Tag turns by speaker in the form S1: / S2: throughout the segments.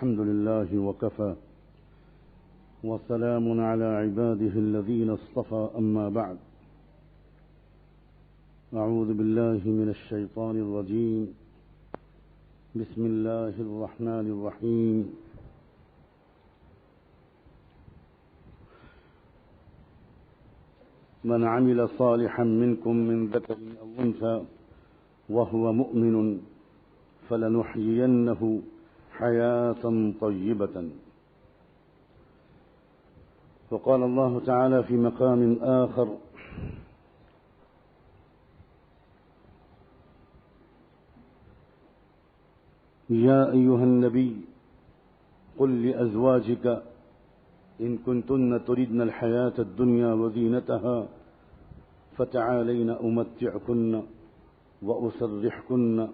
S1: الحمد لله وكفى وسلام على عباده الذين اصطفى أما بعد أعوذ بالله من الشيطان الرجيم بسم الله الرحمن الرحيم من عمل صالحا منكم من ذكر أو أنثى وهو مؤمن فلنحيينه حياة طيبة. وقال الله تعالى في مقام آخر: يا أيها النبي قل لأزواجك إن كنتن تردن الحياة الدنيا وزينتها فتعالين أمتعكن وأسرحكن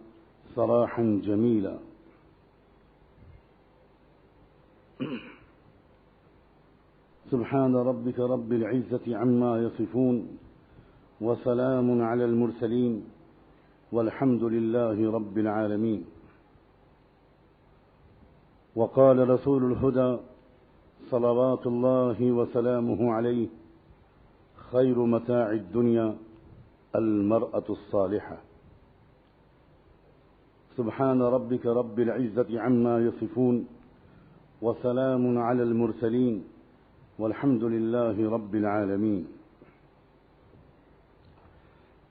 S1: سراحا جميلا. سبحان ربك رب العزة عما يصفون وسلام على المرسلين والحمد لله رب العالمين. وقال رسول الهدى صلوات الله وسلامه عليه: خير متاع الدنيا المرأة الصالحة. سبحان ربك رب العزة عما يصفون وسلام على المرسلين والحمد لله رب العالمين.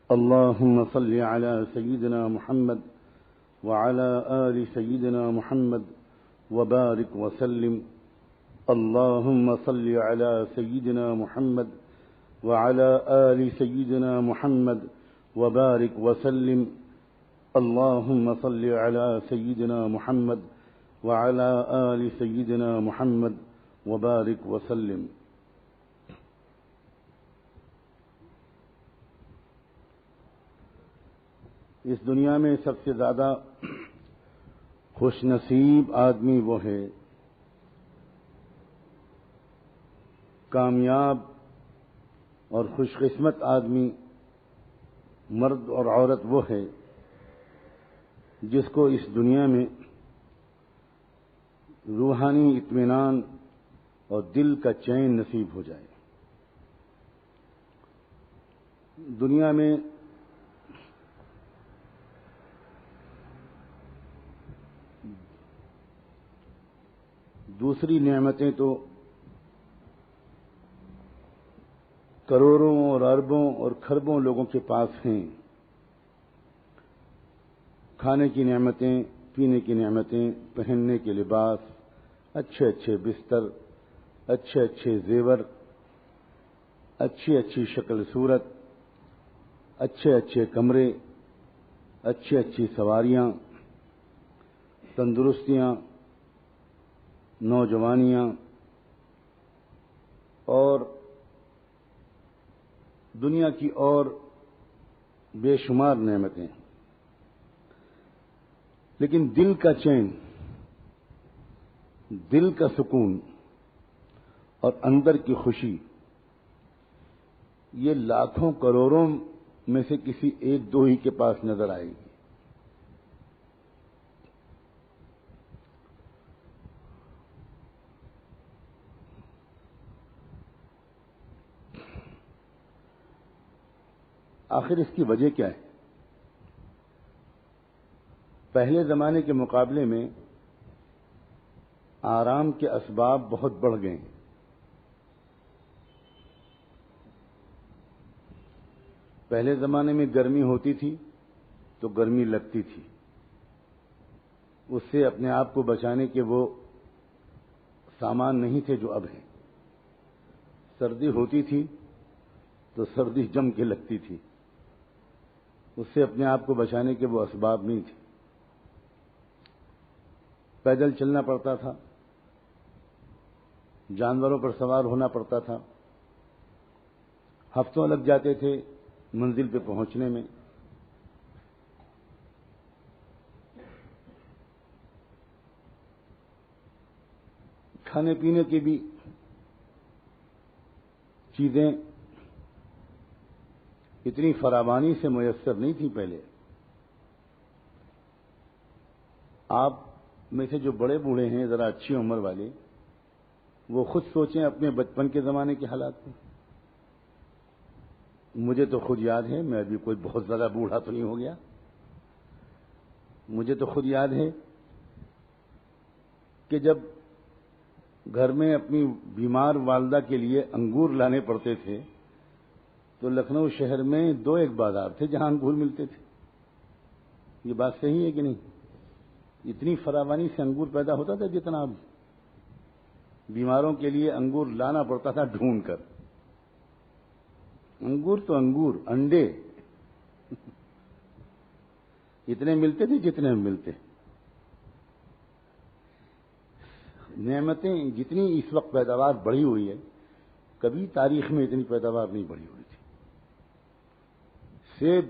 S1: اللهم صل على سيدنا محمد وعلى آل سيدنا محمد وبارك وسلم. اللهم صل على سيدنا محمد وعلى آل سيدنا محمد وبارك وسلم. اللهم صل على سيدنا محمد وعلى آل سيدنا محمد وبارك وسلم. اس دنیا میں سب سے زیادہ خوش نصیب آدمی وہ ہے، کامیاب اور خوش قسمت آدمی، مرد اور عورت وہ ہے جس کو اس دنیا میں روحانی اطمینان اور دل کا چین نصیب ہو جائے. دنیا میں دوسری نعمتیں تو کروڑوں اور اربوں اور کھربوں لوگوں کے پاس ہیں. کھانے کی نعمتیں، پینے کی نعمتیں، پہننے کے لباس، اچھے اچھے بستر، اچھے اچھے زیور، اچھی اچھی شکل صورت، اچھے اچھے کمرے، اچھی اچھی سواریاں، تندرستیاں، نوجوانیاں اور دنیا کی اور بے شمار نعمتیں. لیکن دل کا چین، دل کا سکون اور اندر کی خوشی، یہ لاکھوں کروڑوں میں سے کسی ایک دو ہی کے پاس نظر آئے گی. آخر اس کی وجہ کیا ہے؟ پہلے زمانے کے مقابلے میں آرام کے اسباب بہت بڑھ گئے ہیں. پہلے زمانے میں گرمی ہوتی تھی تو گرمی لگتی تھی، اس سے اپنے آپ کو بچانے کے وہ سامان نہیں تھے جو اب ہیں. سردی ہوتی تھی تو سردی جم کے لگتی تھی، اس سے اپنے آپ کو بچانے کے وہ اسباب نہیں تھے. پیدل چلنا پڑتا تھا، جانوروں پر سوار ہونا پڑتا تھا، ہفتوں لگ جاتے تھے منزل پہ پہنچنے میں. کھانے پینے کی بھی چیزیں اتنی فراوانی سے میسر نہیں تھی پہلے. آپ میں سے جو بڑے بوڑھے ہیں ذرا اچھی عمر والے، وہ خود سوچیں اپنے بچپن کے زمانے کے حالات میں. مجھے تو خود یاد ہے، میں ابھی کوئی بہت زیادہ بوڑھا تو نہیں ہو گیا. مجھے تو خود یاد ہے کہ جب گھر میں اپنی بیمار والدہ کے لیے انگور لانے پڑتے تھے تو لکھنؤ شہر میں 2 بازار تھے جہاں انگور ملتے تھے. یہ بات صحیح ہے کہ نہیں؟ اتنی فراوانی سے انگور پیدا ہوتا تھا جتنا اب بیماروں کے لیے انگور لانا پڑتا تھا ڈھونڈ کر. انگور تو انگور، انڈے اتنے ملتے تھے جتنے ہم ملتے. نعمتیں جتنی اس وقت پیداوار بڑھی ہوئی ہے، کبھی تاریخ میں اتنی پیداوار نہیں بڑھی ہوئی تھی. سیب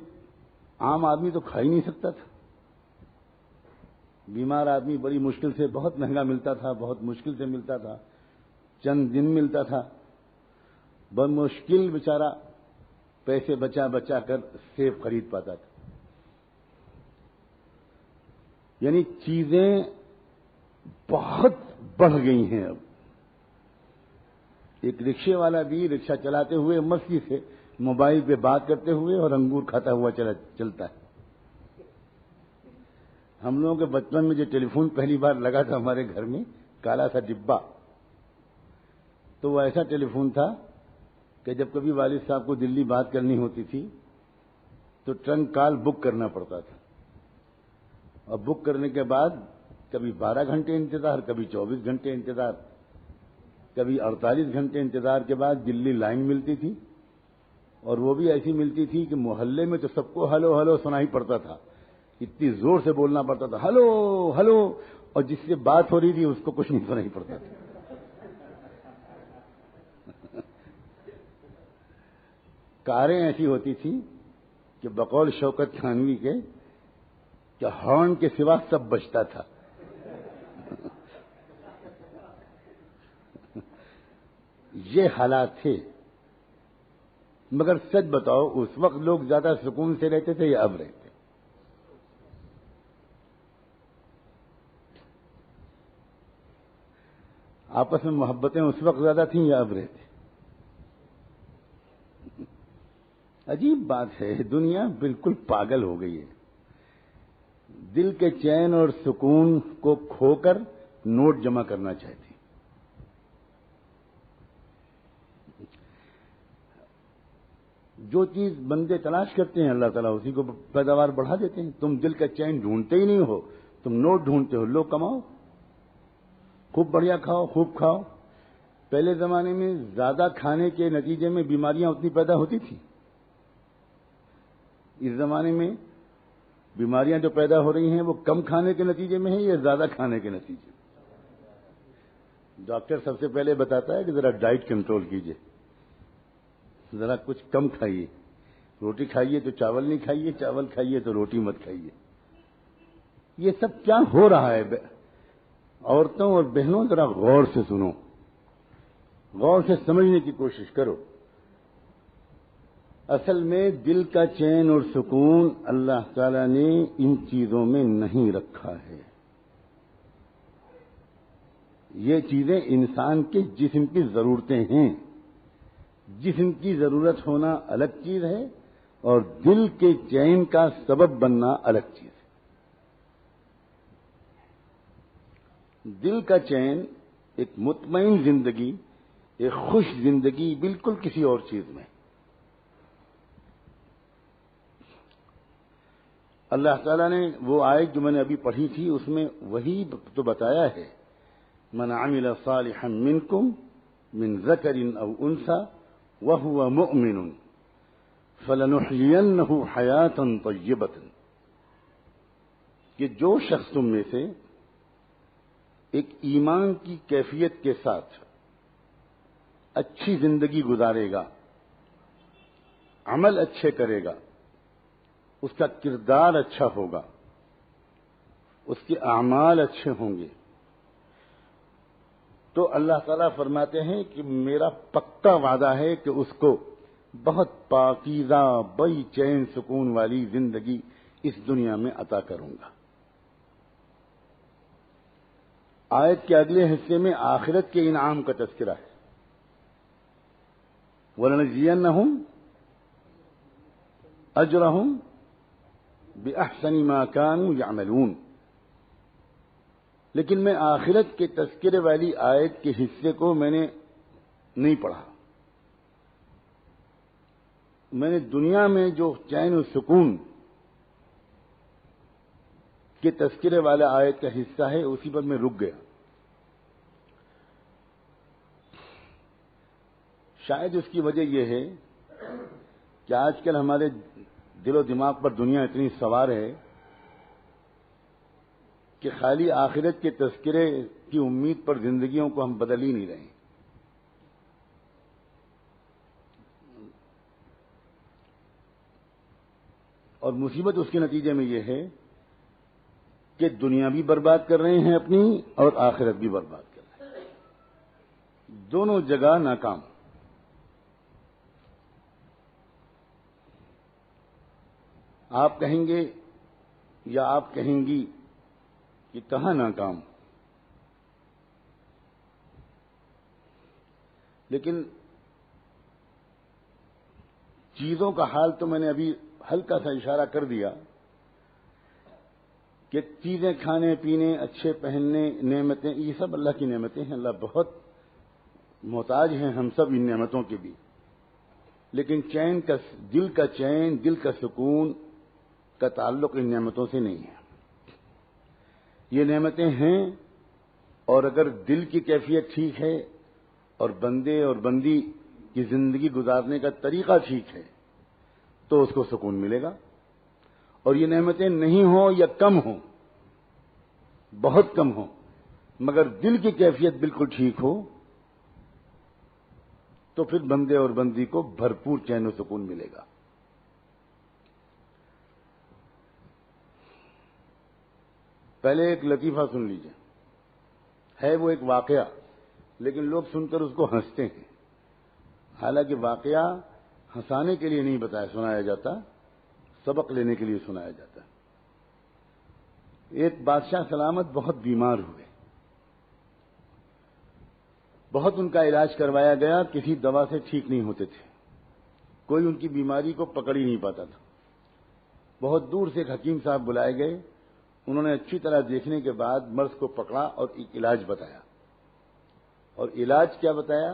S1: عام آدمی تو کھا ہی نہیں سکتا تھا. بیمار آدمی بڑی مشکل سے، بہت مہنگا ملتا تھا، بہت مشکل سے ملتا تھا، چند دن ملتا تھا، بمشکل بیچارہ پیسے بچا بچا کر سیب خرید پاتا تھا. یعنی چیزیں بہت بڑھ گئی ہیں. اب ایک رکشے والا بھی رکشہ چلاتے ہوئے مستی سے موبائل پہ بات کرتے ہوئے اور انگور کھاتا ہوا چلتا ہے. ہم لوگوں کے بچپن میں جو ٹیلی فون پہلی بار لگا تھا ہمارے گھر میں، کالا سا ڈبہ، تو وہ ایسا ٹیلی فون تھا کہ جب کبھی والد صاحب کو دلی بات کرنی ہوتی تھی تو ٹرنک کال بک کرنا پڑتا تھا، اور بک کرنے کے بعد کبھی 12 گھنٹے انتظار، کبھی 24 گھنٹے انتظار، کبھی 48 گھنٹے انتظار کے بعد دلی لائن ملتی تھی. اور وہ بھی ایسی ملتی تھی کہ محلے میں تو سب کو ہلو ہلو سنائی پڑتا تھا. اتنی زور سے بولنا پڑتا تھا، ہلو ہلو، اور جس سے بات ہو رہی تھی اس کو کچھ نہیں سنائی پڑتا تھا. کاریں ایسی ہوتی تھیں کہ بقول شوکت تھانوی کے کہ ہارن کے سوا سب بجتا تھا. یہ حالات تھے. مگر سچ بتاؤ، اس وقت لوگ زیادہ سکون سے رہتے تھے یا اب رہتے؟ آپس میں محبتیں اس وقت زیادہ تھیں یا اب رہتے؟ عجیب بات ہے، دنیا بالکل پاگل ہو گئی ہے. دل کے چین اور سکون کو کھو کر نوٹ جمع کرنا چاہتی. جو چیز بندے تلاش کرتے ہیں اللہ تعالیٰ اسی کو پیداوار بڑھا دیتے ہیں. تم دل کا چین ڈھونڈتے ہی نہیں ہو، تم نوٹ ڈھونڈتے ہو. لو کماؤ، خوب بڑھیا کھاؤ، خوب کھاؤ. پہلے زمانے میں زیادہ کھانے کے نتیجے میں بیماریاں اتنی پیدا ہوتی تھیں. اس زمانے میں بیماریاں جو پیدا ہو رہی ہیں وہ کم کھانے کے نتیجے میں ہیں یا زیادہ کھانے کے نتیجے میں؟ ڈاکٹر سب سے پہلے بتاتا ہے کہ ذرا ڈائٹ کنٹرول کیجئے، ذرا کچھ کم کھائیے. روٹی کھائیے تو چاول نہیں کھائیے، چاول کھائیے تو روٹی مت کھائیے. یہ سب کیا ہو رہا ہے؟ عورتوں اور بہنوں ذرا غور سے سنو، غور سے سمجھنے کی کوشش کرو. اصل میں دل کا چین اور سکون اللہ تعالی نے ان چیزوں میں نہیں رکھا ہے. یہ چیزیں انسان کے جسم کی ضرورتیں ہیں. جسم کی ضرورت ہونا الگ چیز ہے اور دل کے چین کا سبب بننا الگ چیز ہے. دل کا چین، ایک مطمئن زندگی، ایک خوش زندگی بالکل کسی اور چیز میں. اللہ تعالیٰ نے وہ آیت جو میں نے ابھی پڑھی تھی اس میں وہی تو بتایا ہے، من عمل صالحا منکم من ذکر او انثى وهو مؤمن فلنحيينه حیاتا طیبۃ، کہ جو شخص تم میں سے ایک ایمان کی کیفیت کے ساتھ اچھی زندگی گزارے گا، عمل اچھے کرے گا، اس کا کردار اچھا ہوگا، اس کے اعمال اچھے ہوں گے، تو اللہ تعالیٰ فرماتے ہیں کہ میرا پکا وعدہ ہے کہ اس کو بہت پاکیزہ بڑی چین سکون والی زندگی اس دنیا میں عطا کروں گا. آیت کے اگلے حصے میں آخرت کے انعام کا تذکرہ ہے. وَلَنَجْزِيَنَّهُمْ أَجْرَهُمْ بِأَحْسَنِ مَا كَانُوا يَعْمَلُونَ. لیکن میں آخرت کے تذکرے والی آیت کے حصے کو میں نے نہیں پڑھا. میں نے دنیا میں جو چین و سکون کے تذکرے والا آیت کا حصہ ہے اسی پر میں رک گیا. شاید اس کی وجہ یہ ہے کہ آج کل ہمارے دل و دماغ پر دنیا اتنی سوار ہے کہ خالی آخرت کے تذکرے کی امید پر زندگیوں کو ہم بدل ہی نہیں رہے ہیں. اور مصیبت اس کے نتیجے میں یہ ہے کہ دنیا بھی برباد کر رہے ہیں اپنی اور آخرت بھی برباد کر رہے ہیں. دونوں جگہ ناکام. آپ کہیں گے یا آپ کہیں گی کہ کہاں ناکام، لیکن چیزوں کا حال تو میں نے ابھی ہلکا سا اشارہ کر دیا کہ چیزیں کھانے پینے، اچھے پہننے، نعمتیں، یہ سب اللہ کی نعمتیں ہیں. اللہ بہت محتاج ہیں ہم سب ان نعمتوں کے بھی. لیکن دل کا چین، دل کا سکون کا تعلق ان نعمتوں سے نہیں ہے. یہ نعمتیں ہیں اور اگر دل کی کیفیت ٹھیک ہے اور بندے اور بندی کی زندگی گزارنے کا طریقہ ٹھیک ہے تو اس کو سکون ملے گا. اور یہ نعمتیں نہیں ہوں یا کم ہوں، بہت کم ہوں، مگر دل کی کیفیت بالکل ٹھیک ہو تو پھر بندے اور بندی کو بھرپور چین و سکون ملے گا. پہلے ایک لطیفہ سن لیجئے. ہے وہ ایک واقعہ، لیکن لوگ سن کر اس کو ہنستے ہیں. حالانکہ واقعہ ہنسانے کے لیے نہیں سنایا جاتا، سبق لینے کے لیے سنایا جاتا. ایک بادشاہ سلامت بہت بیمار ہوئے. بہت ان کا علاج کروایا گیا، کسی دوا سے ٹھیک نہیں ہوتے تھے. کوئی ان کی بیماری کو پکڑ ہی نہیں پاتا تھا. بہت دور سے ایک حکیم صاحب بلائے گئے. انہوں نے اچھی طرح دیکھنے کے بعد مرض کو پکڑا اور ایک علاج بتایا. اور علاج کیا بتایا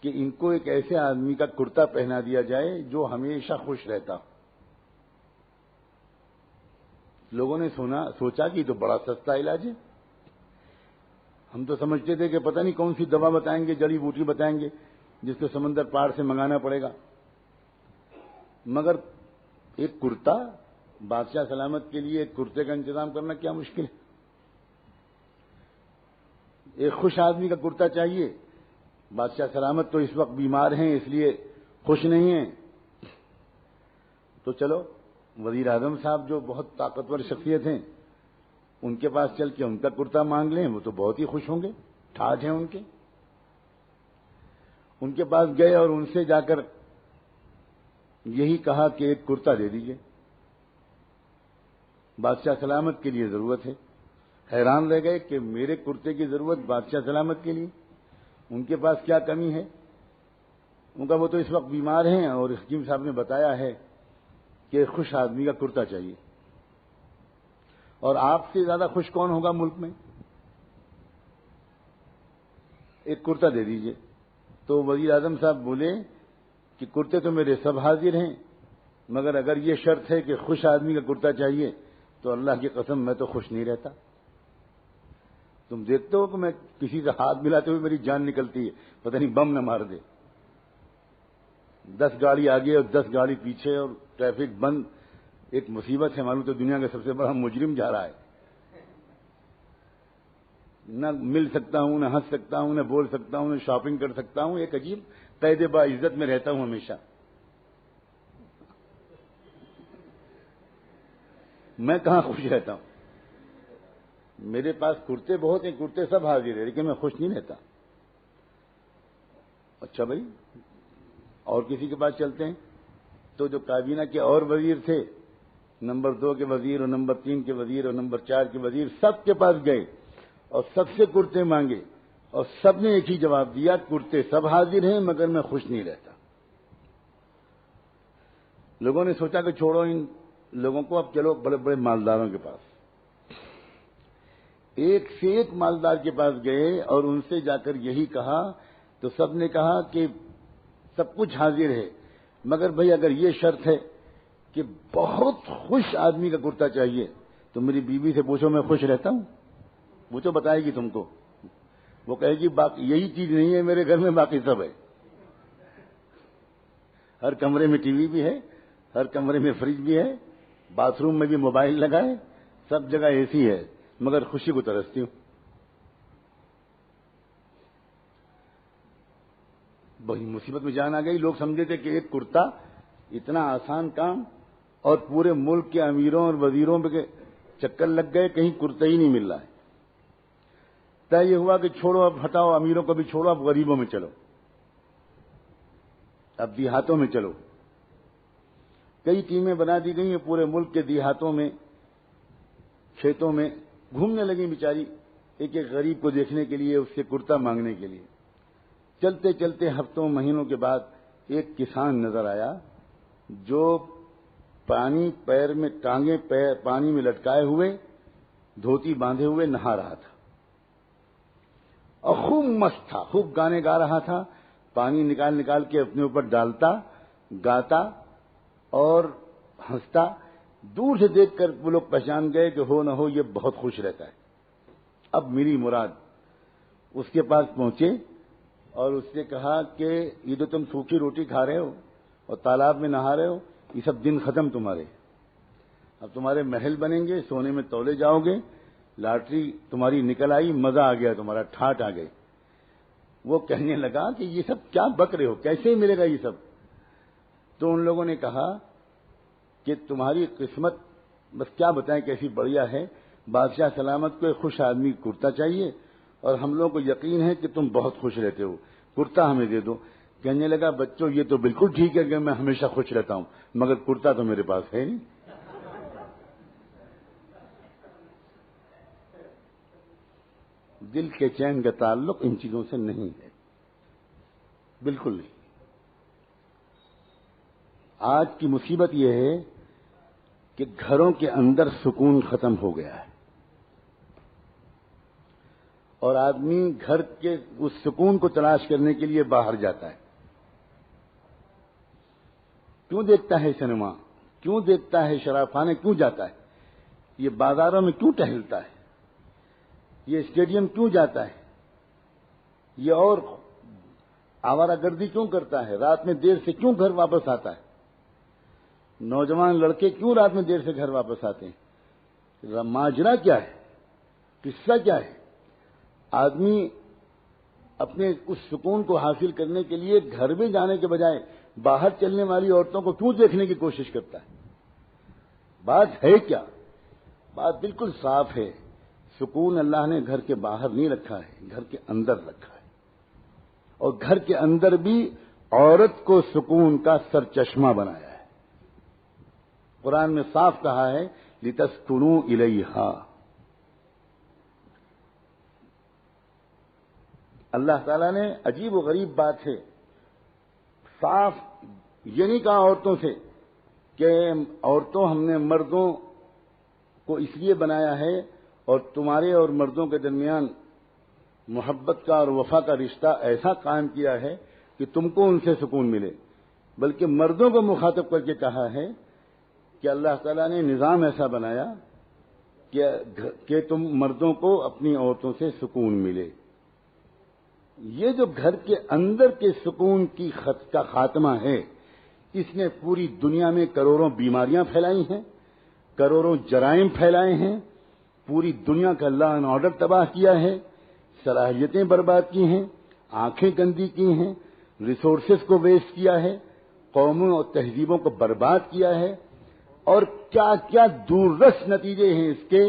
S1: کہ ان کو ایک ایسے آدمی کا کرتا پہنا دیا جائے جو ہمیشہ خوش رہتا ہو. لوگوں نے سوچا کہ یہ تو بڑا سستا علاج ہے. ہم تو سمجھتے تھے کہ پتہ نہیں کون سی دوا بتائیں گے، جڑی بوٹی بتائیں گے جس کو سمندر پار سے منگانا پڑے گا. مگر ایک کرتا، بادشاہ سلامت کے لیے ایک کرتے کا انتظام کرنا کیا مشکل ہے. ایک خوش آدمی کا کرتا چاہیے. بادشاہ سلامت تو اس وقت بیمار ہیں اس لیے خوش نہیں ہیں. تو چلو وزیر اعظم صاحب جو بہت طاقتور شخصیت ہیں ان کے پاس چل کے ان کا کرتا مانگ لیں، وہ تو بہت ہی خوش ہوں گے، ٹھاٹ ہیں ان کے پاس گئے اور ان سے جا کر یہی کہا کہ ایک کرتا دے دیجئے، بادشاہ سلامت کے لیے ضرورت ہے. حیران رہ گئے کہ میرے کرتے کی ضرورت بادشاہ سلامت کے لیے، ان کے پاس کیا کمی ہے. ان کا وہ تو اس وقت بیمار ہیں اور حکیم صاحب نے بتایا ہے کہ خوش آدمی کا کرتا چاہیے. اور آپ سے زیادہ خوش کون ہوگا ملک میں؟ ایک کرتا دے دیجئے. تو وزیر اعظم صاحب بولے کہ کرتے تو میرے سب حاضر ہیں، مگر اگر یہ شرط ہے کہ خوش آدمی کا کرتا چاہیے تو اللہ کی قسم میں تو خوش نہیں رہتا. تم دیکھتے ہو کہ میں کسی سے ہاتھ ملاتے ہوئے میری جان نکلتی ہے، پتہ نہیں بم نہ مار دے. 10 گاڑی آگے اور 10 گاڑی پیچھے اور ٹریفک بند، ایک مصیبت ہے. معلوم تو دنیا کا سب سے بڑا مجرم جا رہا ہے. نہ مل سکتا ہوں، نہ ہنس سکتا ہوں، نہ بول سکتا ہوں، نہ شاپنگ کر سکتا ہوں. ایک عجیب قید با عزت میں رہتا ہوں ہمیشہ. میں کہاں خوش رہتا ہوں؟ میرے پاس کرتے بہت ہیں، کرتے سب حاضر ہیں، لیکن میں خوش نہیں رہتا. اچھا بھائی، اور کسی کے پاس چلتے ہیں. تو جو کابینہ کے اور وزیر تھے، نمبر 2 کے وزیر اور نمبر 3 کے وزیر اور نمبر 4 کے وزیر، سب کے پاس گئے اور سب سے کرتے مانگے اور سب نے ایک ہی جواب دیا، کرتے سب حاضر ہیں مگر میں خوش نہیں رہتا۔ لوگوں نے سوچا کہ چھوڑو ان لوگوں کو، اب چلو بڑے بڑے مالداروں کے پاس۔ ایک سے ایک مالدار کے پاس گئے اور ان سے جا کر یہی کہا تو سب نے کہا کہ سب کچھ حاضر ہے مگر بھئی اگر یہ شرط ہے کہ بہت خوش آدمی کا کرتا چاہیے تو میری بیوی سے پوچھو میں خوش رہتا ہوں، وہ تو بتائے گی تم کو، وہ کہے گی باقی یہی چیز نہیں ہے میرے گھر میں، باقی سب ہے۔ ہر کمرے میں ٹی وی بھی ہے، ہر کمرے میں فریج بھی ہے، باتھ روم میں بھی موبائل لگا ہے، سب جگہ اے سی ہے، مگر خوشی کو ترستی ہوں۔ بڑی مصیبت میں جان آ گئی۔ لوگ سمجھے تھے کہ ایک کرتا اتنا آسان کام، اور پورے ملک کے امیروں اور وزیروں کے چکر لگ گئے، کہیں کرتا ہی نہیں مل رہا ہے۔ طے یہ ہوا کہ چھوڑو اب، ہٹاؤ امیروں کو بھی چھوڑو، اب غریبوں میں چلو، اب دیہاتوں میں چلو۔ کئی ٹیمیں بنا دی گئی ہیں، پورے ملک کے دیہاتوں میں کھیتوں میں گھومنے لگی بیچاری، ایک ایک غریب کو دیکھنے کے لیے، اس سے کرتا مانگنے کے لیے۔ چلتے چلتے ہفتوں مہینوں کے بعد ایک کسان نظر آیا جو پانی پیر میں ٹانگیں پانی میں لٹکائے ہوئے، دھوتی باندھے ہوئے نہا رہا تھا اور خوب مست تھا، خوب گانے گا رہا تھا، پانی نکال نکال کے اپنے اوپر ڈالتا، گاتا اور ہنستا۔ دور سے دیکھ کر وہ لوگ پہچان گئے کہ ہو نہ ہو یہ بہت خوش رہتا ہے۔ اب میری مراد، اس کے پاس پہنچے اور اس نے کہا کہ یہ جو تم سوکھی روٹی کھا رہے ہو اور تالاب میں نہا رہے ہو، یہ سب دن ختم تمہارے، اب تمہارے محل بنیں گے، سونے میں تولے جاؤ گے، لاٹری تمہاری نکل آئی، مزہ آ گیا تمہارا، ٹھاٹ آ گئی۔ وہ کہنے لگا کہ یہ سب کیا بک رہے ہو، کیسے ملے گا یہ سب؟ تو ان لوگوں نے کہا کہ تمہاری قسمت بس کیا بتائیں کیسی بڑھیا ہے، بادشاہ سلامت کو ایک خوش آدمی کرتا چاہیے اور ہم لوگوں کو یقین ہے کہ تم بہت خوش رہتے ہو، کرتا ہمیں دے دو۔ کہنے لگا بچوں یہ تو بالکل ٹھیک ہے کہ میں ہمیشہ خوش رہتا ہوں، مگر کرتا تو میرے پاس ہے نہیں۔ دل کے چین کا تعلق ان چیزوں سے نہیں ہے، بالکل نہیں۔ آج کی مصیبت یہ ہے کہ گھروں کے اندر سکون ختم ہو گیا ہے اور آدمی گھر کے اس سکون کو تلاش کرنے کے لیے باہر جاتا ہے۔ کیوں دیکھتا ہے سنیما، کیوں دیکھتا ہے شراب خانے، کیوں جاتا ہے؟ یہ بازاروں میں کیوں ٹہلتا ہے؟ یہ اسٹیڈیم کیوں جاتا ہے؟ یہ اور آوارہ گردی کیوں کرتا ہے؟ رات میں دیر سے کیوں گھر واپس آتا ہے؟ نوجوان لڑکے کیوں رات میں دیر سے گھر واپس آتے ہیں؟ ماجرا کیا ہے؟ قصہ کیا ہے؟ آدمی اپنے اس سکون کو حاصل کرنے کے لیے گھر میں جانے کے بجائے باہر چلنے والی عورتوں کو کیوں دیکھنے کی کوشش کرتا ہے؟ بات ہے کیا؟ بات بالکل صاف ہے، سکون اللہ نے گھر کے باہر نہیں رکھا ہے، گھر کے اندر رکھا ہے، اور گھر کے اندر بھی عورت کو سکون کا سرچشمہ بنایا ہے۔ قرآن میں صاف کہا ہے لِتَسْكُنُوا إِلَيْهَا۔ اللہ تعالیٰ نے عجیب و غریب بات ہے، صاف یہ نہیں کہا عورتوں سے کہ عورتوں ہم نے مردوں کو اس لیے بنایا ہے اور تمہارے اور مردوں کے درمیان محبت کا اور وفا کا رشتہ ایسا قائم کیا ہے کہ تم کو ان سے سکون ملے، بلکہ مردوں کو مخاطب کر کے کہا ہے کہ اللہ تعالیٰ نے نظام ایسا بنایا کہ تم مردوں کو اپنی عورتوں سے سکون ملے۔ یہ جو گھر کے اندر کے سکون کی کا خاتمہ ہے، اس نے پوری دنیا میں کروڑوں بیماریاں پھیلائی ہیں، کروڑوں جرائم پھیلائے ہیں، پوری دنیا کا لا اینڈ آرڈر تباہ کیا ہے، صلاحیتیں برباد کی ہیں، آنکھیں گندی کی ہیں، ریسورسز کو ویسٹ کیا ہے، قوموں اور تہذیبوں کو برباد کیا ہے، اور کیا کیا دور رس نتیجے ہیں اس کے۔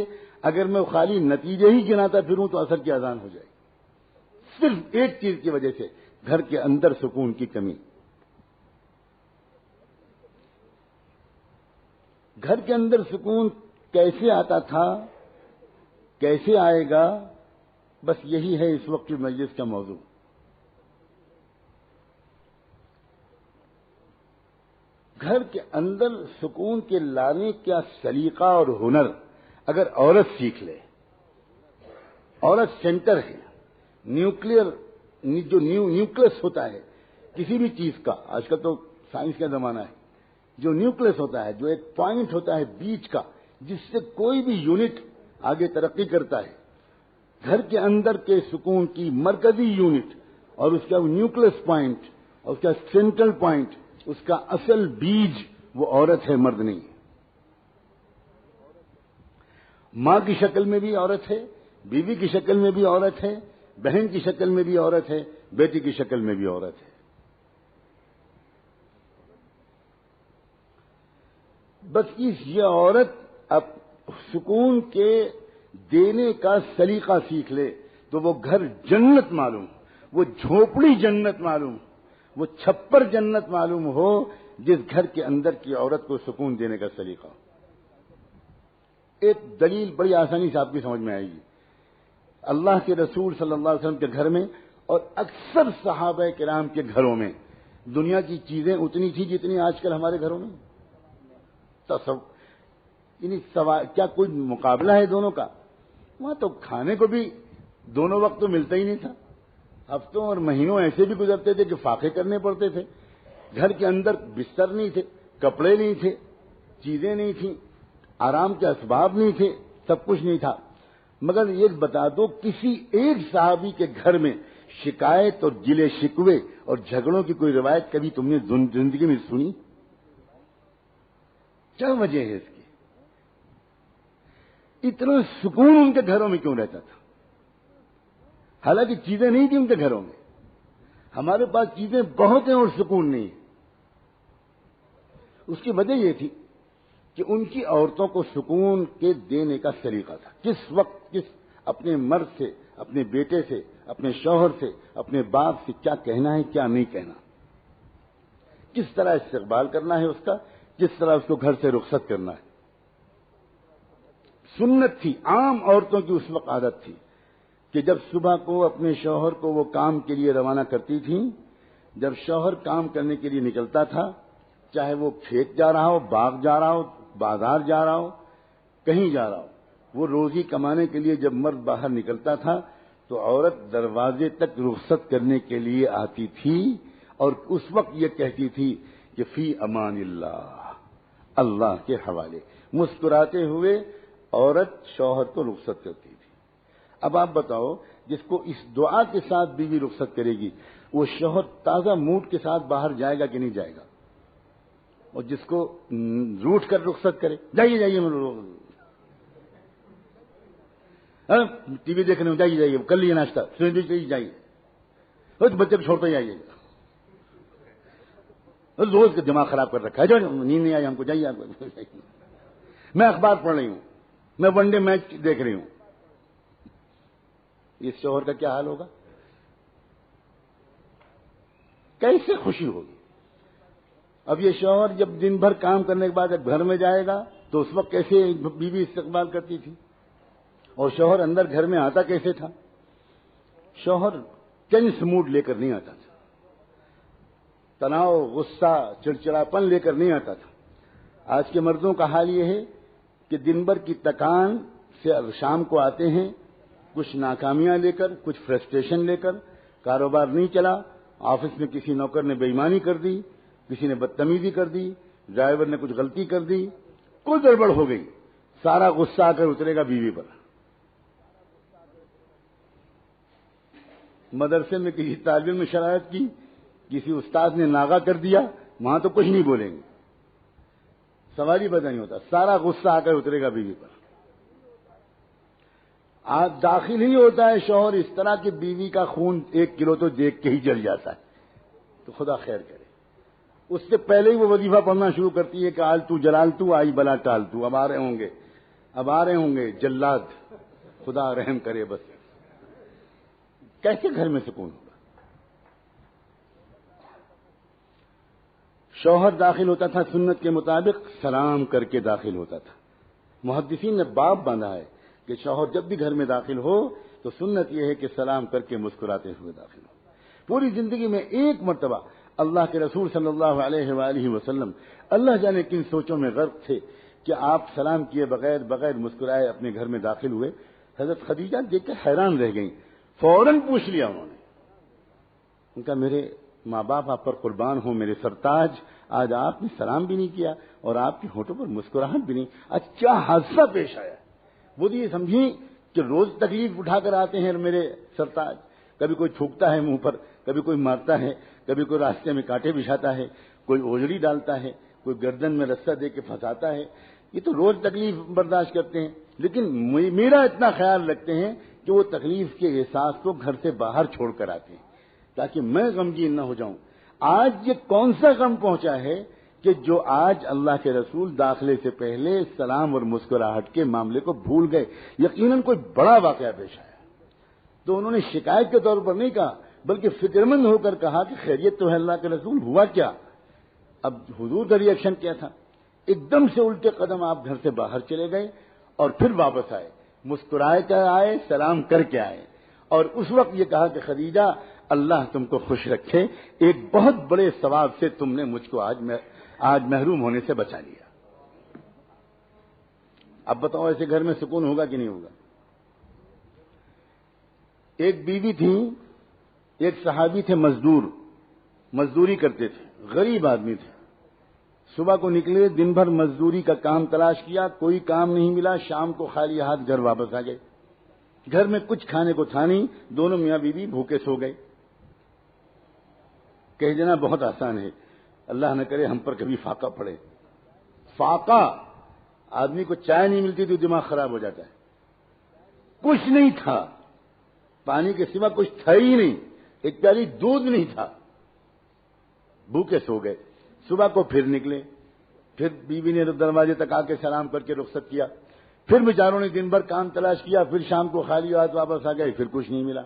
S1: اگر میں خالی نتیجے ہی گناتا پھروں تو اثر کی اذان ہو جائے گی۔ صرف ایک چیز کی وجہ سے، گھر کے اندر سکون کی کمی۔ گھر کے اندر سکون کیسے آتا تھا، کیسے آئے گا، بس یہی ہے اس وقت کی مجلس کا موضوع. گھر کے اندر سکون کے لانے کا سلیقہ اور ہنر اگر عورت سیکھ لے. عورت سینٹر ہے، نیوکلیئر، جو نیوکلس ہوتا ہے کسی بھی چیز کا. آج کل تو سائنس کا زمانہ ہے. جو نیوکلس ہوتا ہے، جو ایک پوائنٹ ہوتا ہے بیچ کا، جس سے کوئی بھی یونٹ آگے ترقی کرتا ہے، گھر کے اندر کے سکون کی مرکزی یونٹ اور اس کا نیوکلس پوائنٹ اور اس کا سینٹرل پوائنٹ، اس کا اصل بیج وہ عورت ہے، مرد نہیں. ماں کی شکل میں بھی عورت ہے، بیوی کی شکل میں بھی عورت ہے، بہن کی شکل میں بھی عورت ہے، بیٹی کی شکل میں بھی عورت ہے. بس یہ عورت اب سکون کے دینے کا سلیقہ سیکھ لے تو وہ گھر جنت معلوم، وہ جھوپڑی جنت معلوم، وہ چھپر جنت معلوم ہو جس گھر کے اندر کی عورت کو سکون دینے کا سلیقہ. ایک دلیل بڑی آسانی سے آپ کی سمجھ میں آئے گی. اللہ کے رسول صلی اللہ علیہ وسلم کے گھر میں اور اکثر صحابہ کرام کے گھروں میں دنیا کی چیزیں اتنی تھی جتنی آج کل ہمارے گھروں میں. یعنی کیا کوئی مقابلہ ہے دونوں کا؟ وہاں تو کھانے کو بھی دونوں وقت تو ملتا ہی نہیں تھا. ہفتوں اور مہینوں ایسے بھی گزرتے تھے کہ فاقے کرنے پڑتے تھے. گھر کے اندر بستر نہیں تھے، کپڑے نہیں تھے، چیزیں نہیں تھیں، آرام کے اسباب نہیں تھے، سب کچھ نہیں تھا. مگر یہ بتا دو کسی ایک صحابی کے گھر میں شکایت اور گلے شکوے اور جھگڑوں کی کوئی روایت کبھی تم نے زندگی میں سنی؟ کیا وجہ ہے اس کی؟ اتنا سکون ان کے گھروں میں کیوں رہتا تھا؟ حالانکہ چیزیں نہیں تھیں ان کے گھروں میں. ہمارے پاس چیزیں بہت ہیں اور سکون نہیں. اس کی وجہ یہ تھی کہ ان کی عورتوں کو سکون کے دینے کا سلیقہ تھا. کس وقت اپنے مرد سے، اپنے بیٹے سے، اپنے شوہر سے، اپنے باپ سے کیا کہنا ہے، کیا نہیں کہنا، کس طرح استقبال کرنا ہے اس کا، کس طرح اس کو گھر سے رخصت کرنا ہے. سنت تھی، عام عورتوں کی اس وقت عادت تھی کہ جب صبح کو اپنے شوہر کو وہ کام کے لیے روانہ کرتی تھیں، جب شوہر کام کرنے کے لیے نکلتا تھا، چاہے وہ کھیت جا رہا ہو، باغ جا رہا ہو، بازار جا رہا ہو، کہیں جا رہا ہو، وہ روزی کمانے کے لیے جب مرد باہر نکلتا تھا تو عورت دروازے تک رخصت کرنے کے لیے آتی تھی اور اس وقت یہ کہتی تھی کہ فی امان اللہ، اللہ کے حوالے. مسکراتے ہوئے عورت شوہر کو رخصت کرتی تھی. اب آپ بتاؤ، جس کو اس دعا کے ساتھ بیوی رخصت کرے گی وہ شوہر تازہ موڈ کے ساتھ باہر جائے گا کہ نہیں جائے گا؟ اور جس کو روٹ کر رخصت کرے، جائیے جائیے ٹی وی دیکھنے میں، جائیے جائیے کر لیے ناشتہ، جائیے بچے کو چھوڑتے ہی آئیے، روز کا دماغ خراب کر رکھا ہے، جو نیند نہیں آئی ہم کو، جائیے. میں اخبار پڑھ رہی ہوں، میں ون ڈے میچ دیکھ رہی ہوں. اس شوہر کا کیا حال ہوگا؟ کیسے خوشی ہوگی؟ اب یہ شوہر جب دن بھر کام کرنے کے بعد جب گھر میں جائے گا تو اس وقت کیسے بیوی استقبال کرتی تھی؟ اور شوہر اندر گھر میں آتا کیسے تھا؟ شوہر ٹینس موڈ لے کر نہیں آتا تھا، تناؤ، غصہ، چڑچڑاپن لے کر نہیں آتا تھا. آج کے مردوں کا حال یہ ہے کہ دن بھر کی تکان سے شام کو آتے ہیں کچھ ناکامیاں لے کر، کچھ فرسٹریشن لے کر. کاروبار نہیں چلا، آفس میں کسی نوکر نے بے ایمانی کر دی، کسی نے بدتمیزی کر دی، ڈرائیور نے کچھ غلطی کر دی، کوئی گڑبڑ ہو گئی، سارا غصہ آ کر اترے گا بیوی پر. مدرسے میں کسی طالب علم نے شرارت کی، کسی استاد نے ناغہ کر دیا، وہاں تو کچھ نہیں بولیں گے، سوال ہی پتہ نہیں ہوتا، سارا غصہ آ کر اترے گا بیوی پر. آج داخل ہی ہوتا ہے شوہر اس طرح کہ بیوی کا خون 1 کلو تو دیکھ کے ہی جل جاتا ہے. تو خدا خیر کرے. اس سے پہلے ہی وہ وظیفہ پڑھنا شروع کرتی ہے کہ آل تو جلال تو آئی بلا ٹال تو. اب آ رہے ہوں گے جلاد، خدا رحم کرے. بس کیسے گھر میں سکون ہوگا؟ شوہر داخل ہوتا تھا سنت کے مطابق سلام کر کے داخل ہوتا تھا. محدثین نے باب باندھا ہے کہ شوہر جب بھی گھر میں داخل ہو تو سنت یہ ہے کہ سلام کر کے مسکراتے ہوئے داخل ہو. پوری زندگی میں ایک مرتبہ اللہ کے رسول صلی اللہ علیہ وآلہ وسلم اللہ جانے کن سوچوں میں غرق تھے کہ آپ سلام کیے بغیر مسکرائے اپنے گھر میں داخل ہوئے. حضرت خدیجہ دیکھ کر حیران رہ گئیں. فوراً پوچھ لیا انہوں نے. ان کا میرے ماں باپ آپ پر قربان ہوں، میرے سرتاج، آج آپ نے سلام بھی نہیں کیا اور آپ کے ہونٹوں پر مسکراہٹ بھی نہیں. کیا حادثہ پیش آیا؟ وہ یہ سمجھیں کہ روز تکلیف اٹھا کر آتے ہیں میرے سرتاج. کبھی کوئی تھوکتا ہے منہ پر، کبھی کوئی مارتا ہے، کبھی کوئی راستے میں کانٹے بچھاتا ہے، کوئی اوجڑی ڈالتا ہے، کوئی گردن میں رسہ دے کے پھنساتا ہے. یہ تو روز تکلیف برداشت کرتے ہیں، لیکن میرا اتنا خیال رکھتے ہیں کہ وہ تکلیف کے احساس کو گھر سے باہر چھوڑ کر آتے ہیں تاکہ میں غمگین نہ ہو جاؤں. آج یہ کون سا غم پہنچا ہے کہ جو آج اللہ کے رسول داخلے سے پہلے سلام اور مسکراہٹ کے معاملے کو بھول گئے. یقیناً کوئی بڑا واقعہ پیش آیا تو انہوں نے شکایت کے طور پر نہیں کہا بلکہ فکر مند ہو کر کہا کہ خیریت تو ہے اللہ کے رسول، ہوا کیا؟ اب حضور کا ریئیکشن کیا تھا؟ ایک دم سے الٹے قدم آپ گھر سے باہر چلے گئے اور پھر واپس آئے، مسکرائے کر آئے، سلام کر کے آئے، اور اس وقت یہ کہا کہ خدیجہ اللہ تم کو خوش رکھے، ایک بہت بڑے ثواب سے تم نے مجھ کو آج محروم ہونے سے بچا لیا. اب بتاؤ ایسے گھر میں سکون ہوگا کہ نہیں ہوگا؟ ایک بیوی تھی، ایک صحابی تھے، مزدوری کرتے تھے، غریب آدمی تھے. صبح کو نکلے، دن بھر مزدوری کا کام تلاش کیا، کوئی کام نہیں ملا، شام کو خالی ہاتھ گھر واپس آ گئے. گھر میں کچھ کھانے کو تھا نہیں، دونوں میاں بیوی بھوکے سو گئے. کہہ دینا بہت آسان ہے، اللہ نہ کرے ہم پر کبھی فاقہ پڑے. فاقہ، آدمی کو چائے نہیں ملتی تو دماغ خراب ہو جاتا ہے. کچھ نہیں تھا، پانی کے سوا کچھ تھا ہی نہیں، ایک پیالی دودھ نہیں تھا، بھوکے سو گئے. صبح کو پھر نکلے، پھر بیوی نے دروازے تک آ کے سلام کر کے رخصت کیا. پھر بیچاروں نے دن بھر کام تلاش کیا، پھر شام کو خالی ہاتھ واپس آ گئے، پھر کچھ نہیں ملا.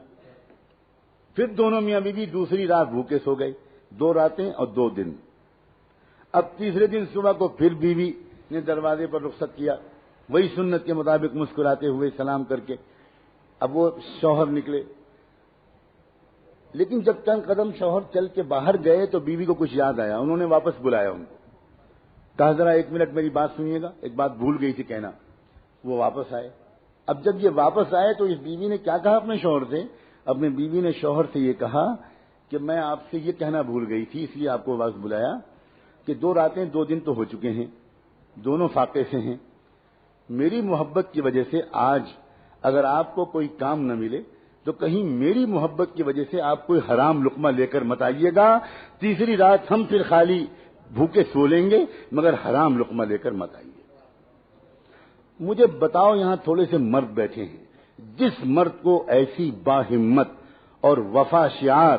S1: پھر دونوں میاں بیوی دوسری رات بھوکے سو گئے، 2 راتیں اور 2 دن. اب تیسرے دن صبح کو پھر بیوی نے دروازے پر رخصت کیا، وہی سنت کے مطابق مسکراتے ہوئے سلام کر کے. اب وہ شوہر نکلے، لیکن جب چند قدم شوہر چل کے باہر گئے تو بیوی کو کچھ یاد آیا. انہوں نے واپس بلایا ان کو، کہا ذرا 1 منٹ میری بات سنیے گا، ایک بات بھول گئی تھی کہنا. وہ واپس آئے. اب جب یہ واپس آئے تو اس بیوی نے کیا کہا اپنے شوہر سے؟ اپنے بیوی نے شوہر سے یہ کہا کہ میں آپ سے یہ کہنا بھول گئی تھی، اس لیے آپ کو واپس بلایا کہ 2 راتیں 2 دن تو ہو چکے ہیں، دونوں فاقے سے ہیں. میری محبت کی وجہ سے آج اگر آپ کو کوئی کام نہ ملے تو کہیں میری محبت کی وجہ سے آپ کوئی حرام لقمہ لے کر مت آئیے گا. تیسری رات ہم پھر خالی بھوکے سو لیں گے، مگر حرام لقمہ لے کر مت آئیے. مجھے بتاؤ، یہاں تھوڑے سے مرد بیٹھے ہیں، جس مرد کو ایسی باہمت اور وفا شعار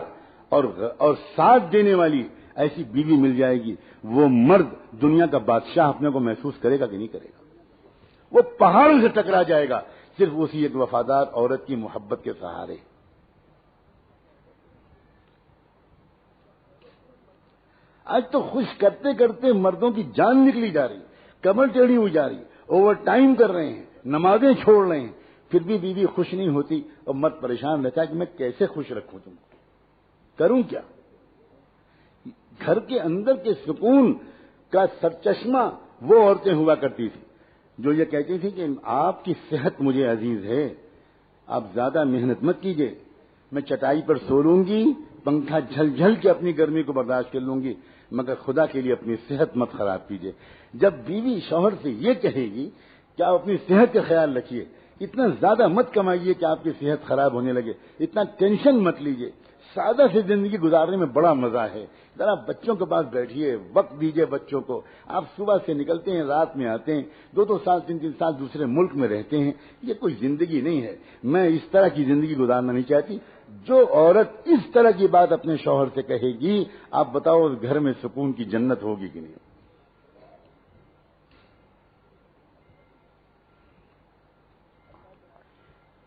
S1: اور ساتھ دینے والی ایسی بیوی مل جائے گی، وہ مرد دنیا کا بادشاہ اپنے کو محسوس کرے گا کہ نہیں کرے گا؟ وہ پہاڑوں سے ٹکرا جائے گا صرف اسی ایک وفادار عورت کی محبت کے سہارے. آج تو خوش کرتے کرتے مردوں کی جان نکلی جا رہی، کمر ٹیڑھی ہوئی جا رہی، اوور ٹائم کر رہے ہیں، نمازیں چھوڑ رہے ہیں، پھر بھی بیوی خوش نہیں ہوتی اور مرد پریشان رہتا ہے کہ میں کیسے خوش رکھوں تم کو، کروں کیا؟ گھر کے اندر کے سکون کا سرچشمہ وہ عورتیں ہوا کرتی تھی جو یہ کہتی تھی کہ آپ کی صحت مجھے عزیز ہے، آپ زیادہ محنت مت کیجیے، میں چٹائی پر سو لوں گی، پنکھا جھل جھل کے اپنی گرمی کو برداشت کر لوں گی، مگر خدا کے لیے اپنی صحت مت خراب کیجیے. جب بیوی شوہر سے یہ کہے گی کہ آپ اپنی صحت کا خیال رکھیے، اتنا زیادہ مت کمائیے کہ آپ کی صحت خراب ہونے لگے، اتنا ٹینشن مت لیجیے، سادہ سی زندگی گزارنے میں بڑا مزہ ہے، ذرا بچوں کے پاس بیٹھیے، وقت دیجیے بچوں کو. آپ صبح سے نکلتے ہیں، رات میں آتے ہیں، 2 سال 3 سال دوسرے ملک میں رہتے ہیں، یہ کوئی زندگی نہیں ہے. میں اس طرح کی زندگی گزارنا نہیں چاہتی. جو عورت اس طرح کی بات اپنے شوہر سے کہے گی، آپ بتاؤ اس گھر میں سکون کی جنت ہوگی کہ نہیں؟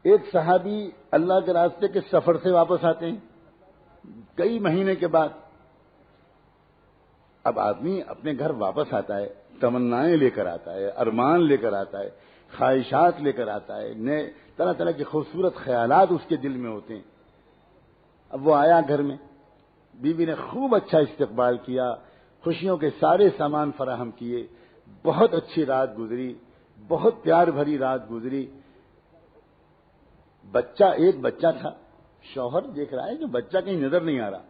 S1: ایک صحابی اللہ کے راستے کے سفر سے واپس آتے ہیں کئی مہینے کے بعد. اب آدمی اپنے گھر واپس آتا ہے، تمنائیں لے کر آتا ہے، ارمان لے کر آتا ہے، خواہشات لے کر آتا ہے، طرح طرح کے خوبصورت خیالات اس کے دل میں ہوتے ہیں. اب وہ آیا گھر میں، بیوی نے خوب اچھا استقبال کیا، خوشیوں کے سارے سامان فراہم کیے، بہت اچھی رات گزری، بہت پیار بھری رات گزری. ایک بچہ تھا، شوہر دیکھ رہا ہے کہ بچہ کہیں نظر نہیں آ رہا،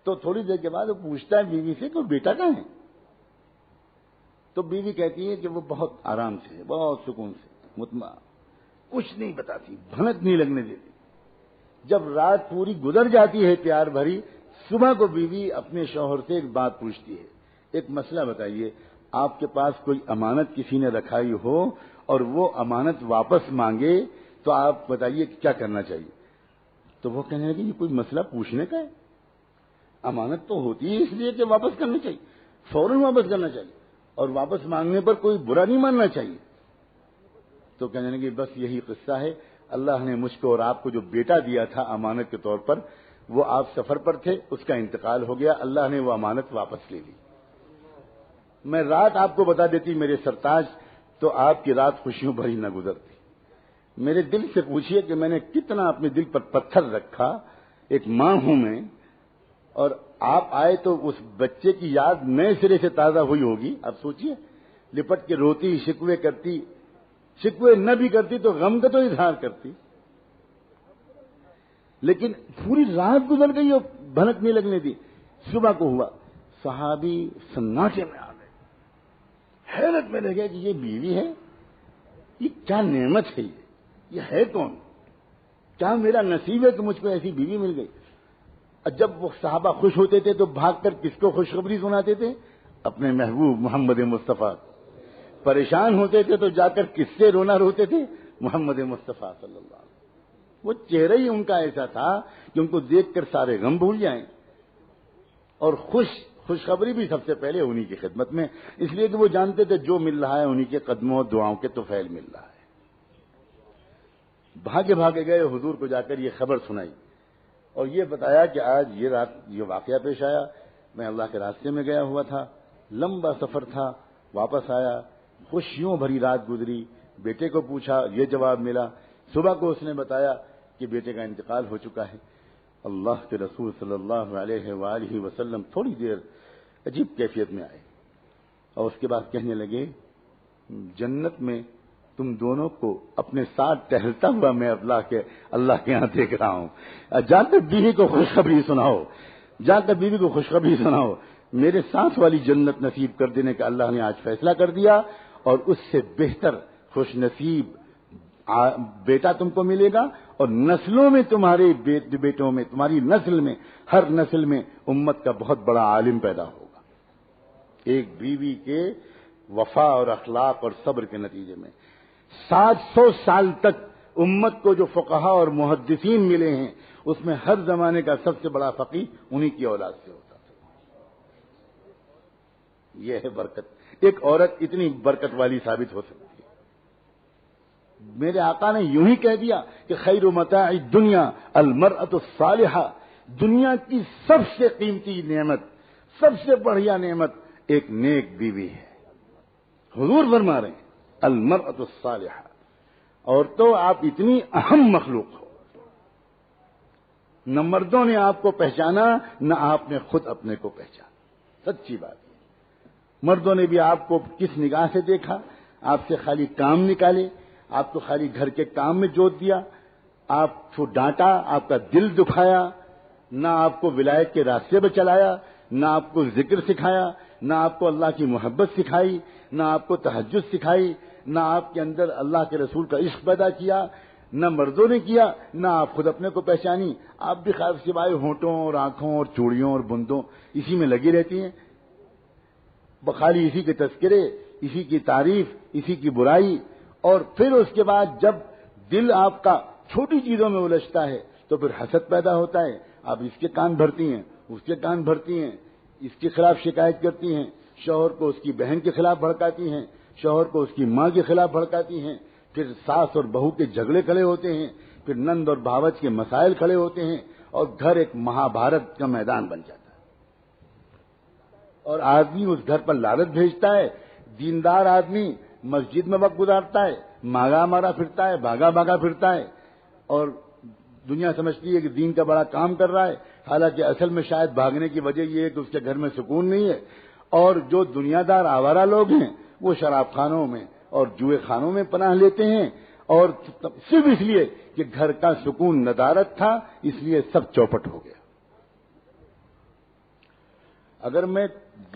S1: تو تھوڑی دیر کے بعد وہ پوچھتا ہے بیوی سے کہ وہ بیٹا کہاں ہے؟ تو بیوی کہتی ہے کہ وہ بہت آرام سے، بہت سکون سے، مطمئن، کچھ نہیں بتاتی، بھنک نہیں لگنے دیتی. جب رات پوری گزر جاتی ہے پیار بھری، صبح کو بیوی اپنے شوہر سے ایک بات پوچھتی ہے، ایک مسئلہ بتائیے، آپ کے پاس کوئی امانت کسی نے رکھائی ہو اور وہ امانت واپس مانگے تو آپ بتائیے کہ کیا کرنا چاہیے؟ تو وہ کہنے لگے یہ کوئی مسئلہ پوچھنے کا ہے؟ امانت تو ہوتی ہے اس لیے کہ واپس کرنی چاہیے، فوراً واپس کرنا چاہیے، اور واپس مانگنے پر کوئی برا نہیں ماننا چاہیے. تو کہنے لگے بس یہی قصہ ہے، اللہ نے مجھ کو اور آپ کو جو بیٹا دیا تھا امانت کے طور پر، وہ آپ سفر پر تھے، اس کا انتقال ہو گیا، اللہ نے وہ امانت واپس لے لی. میں رات آپ کو بتا دیتی میرے سرتاج، تو آپ کی رات خوشیوں بھری نہ گزرتی. میرے دل سے پوچھئے کہ میں نے کتنا اپنے دل پر پتھر رکھا، ایک ماں ہوں میں، اور آپ آئے تو اس بچے کی یاد نئے سرے سے تازہ ہوئی ہوگی. اب سوچئے، لپٹ کے روتی، شکوے کرتی، شکوے نہ بھی کرتی تو غم کا تو اظہار کرتی، لیکن پوری رات گزر گئی اور بھنک نہیں لگنے دی. صبح کو ہوا، صحابی سناٹے میں آ گئے، حیرت میں رہ گئے کہ یہ بیوی ہے، یہ کیا نعمت ہے، یہ ہے کون؟ کیا میرا نصیب ہے کہ مجھ کو ایسی بیوی مل گئی؟ جب وہ صحابہ خوش ہوتے تھے تو بھاگ کر کس کو خوشخبری سناتے تھے؟ اپنے محبوب محمد مصطفیٰ. پریشان ہوتے تھے تو جا کر کس سے رونا روتے تھے؟ محمد مصطفیٰ صلی اللہ علیہ وسلم. وہ چہرہ ہی ان کا ایسا تھا کہ ان کو دیکھ کر سارے غم بھول جائیں، اور خوشخبری بھی سب سے پہلے انہی کی خدمت میں، اس لیے کہ وہ جانتے تھے جو مل رہا ہے انہی کے قدموں اور دعاؤں کے طفیل مل رہا ہے. بھاگے بھاگے گئے، حضور کو جا کر یہ خبر سنائی اور یہ بتایا کہ آج یہ رات یہ واقعہ پیش آیا، میں اللہ کے راستے میں گیا ہوا تھا، لمبا سفر تھا، واپس آیا، خوشیوں بھری رات گزری. بیٹے کو پوچھا، یہ جواب ملا. صبح کو اس نے بتایا کہ بیٹے کا انتقال ہو چکا ہے. اللہ کے رسول صلی اللہ علیہ وآلہ وسلم تھوڑی دیر عجیب کیفیت میں آئے اور اس کے بعد کہنے لگے، جنت میں تم دونوں کو اپنے ساتھ ٹہلتا ہوا میں اللہ کے ہاں دیکھ رہا ہوں. جا کر بیوی کو خوشخبری سناؤ، جا کر بیوی کو خوشخبری سناؤ، میرے ساتھ والی جنت نصیب کر دینے کا اللہ نے آج فیصلہ کر دیا، اور اس سے بہتر خوش نصیب بیٹا تم کو ملے گا، اور نسلوں میں تمہارے بیٹوں میں، تمہاری نسل میں، ہر نسل میں امت کا بہت بڑا عالم پیدا ہوگا. ایک بیوی کے وفا اور اخلاق اور صبر کے نتیجے میں 700 سال تک امت کو جو فقہا اور محدثین ملے ہیں، اس میں ہر زمانے کا سب سے بڑا فقیہ انہی کی اولاد سے ہوتا تھا. یہ ہے برکت. ایک عورت اتنی برکت والی ثابت ہو سکتی ہے. میرے آقا نے یوں ہی کہہ دیا کہ خیر متاع الدنیا المرأة الصالحہ، دنیا کی سب سے قیمتی نعمت، سب سے بڑھیا نعمت ایک نیک بیوی ہے. حضور فرما رہے ہیں المرأة الصالحہ. اور تو آپ اتنی اہم مخلوق ہو، نہ مردوں نے آپ کو پہچانا، نہ آپ نے خود اپنے کو پہچانا. سچی بات ہے. مردوں نے بھی آپ کو کس نگاہ سے دیکھا؟ آپ سے خالی کام نکالے، آپ کو خالی گھر کے کام میں جوت دیا، آپ کو ڈانٹا، آپ کا دل دکھایا، نہ آپ کو ولایت کے راستے پہ چلایا، نہ آپ کو ذکر سکھایا، نہ آپ کو اللہ کی محبت سکھائی، نہ آپ کو تہجد سکھائی، نہ آپ کے اندر اللہ کے رسول کا عشق پیدا کیا، نہ مردوں نے کیا، نہ آپ خود اپنے کو پہچانی. آپ بھی خیر سوائے ہونٹوں اور آنکھوں اور چوڑیوں اور بندوں اسی میں لگی رہتی ہیں، بخالی اسی کے تذکرے، اسی کی تعریف، اسی کی برائی. اور پھر اس کے بعد جب دل آپ کا چھوٹی چیزوں میں الجھتا ہے تو پھر حسد پیدا ہوتا ہے. آپ اس کے کان بھرتی ہیں، اس کے کان بھرتی ہیں، اس کے خلاف شکایت کرتی ہیں، شوہر کو اس کی بہن کے خلاف بھڑکاتی ہیں، شوہر کو اس کی ماں کے خلاف بھڑکاتی ہیں، پھر ساس اور بہو کے جھگڑے کھڑے ہوتے ہیں، پھر نند اور بھاوج کے مسائل کھڑے ہوتے ہیں، اور گھر ایک مہابھارت کا میدان بن جاتا ہے. اور آدمی اس گھر پر لعنت بھیجتا ہے. دیندار آدمی مسجد میں وقت گزارتا ہے، ماگا مارا پھرتا ہے، بھاگا بھاگا پھرتا ہے، اور دنیا سمجھتی ہے کہ دین کا بڑا کام کر رہا ہے، حالانکہ اصل میں شاید بھاگنے کی وجہ یہ ہے کہ اس کے گھر میں سکون نہیں ہے. اور جو دنیا دار آوارہ لوگ ہیں وہ شراب خانوں میں اور جوئے خانوں میں پناہ لیتے ہیں، اور صرف اس لیے کہ گھر کا سکون ندارت تھا، اس لیے سب چوپٹ ہو گیا. اگر میں